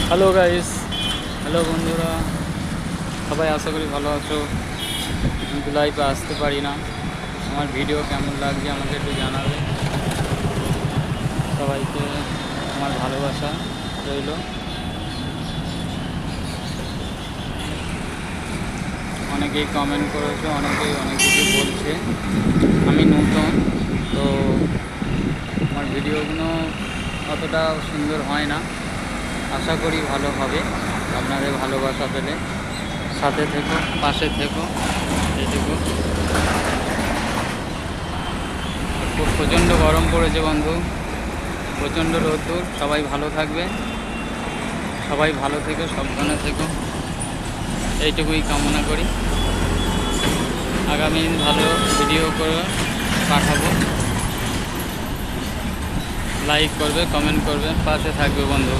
Hello guys, hello বন্ধুরা, সবাই আশা করি ভালো আছো। কিন্তু লাইভে আসতে পারি না। আমার ভিডিও কেমন লাগছে আমাকে একটু জানাবে। সবাইকে আমার ভালোবাসা রইল। অনেকেই কমেন্ট করেছে, অনেকেই অনেক কিছু বলছে। আমি নতুন, তো আমার ভিডিওগুলো অতটা সুন্দর হয় না। আশা করি ভালো হবে। আপনাদের ভালোবাসা পেলে সাথে থেকো, পাশে থেকো, এইটুকু। খুব প্রচণ্ড গরম পড়েছে বন্ধু, প্রচণ্ড রোদ্দুর। সবাই ভালো থাকবে, সবাই ভালো থেকো, সাবধানে থেকো, এইটুকুই কামনা করি। আগামী দিন ভালো ভিডিও করে পাঠাবো। লাইক করবে, কমেন্ট করবে, পাশে থাকবে বন্ধু।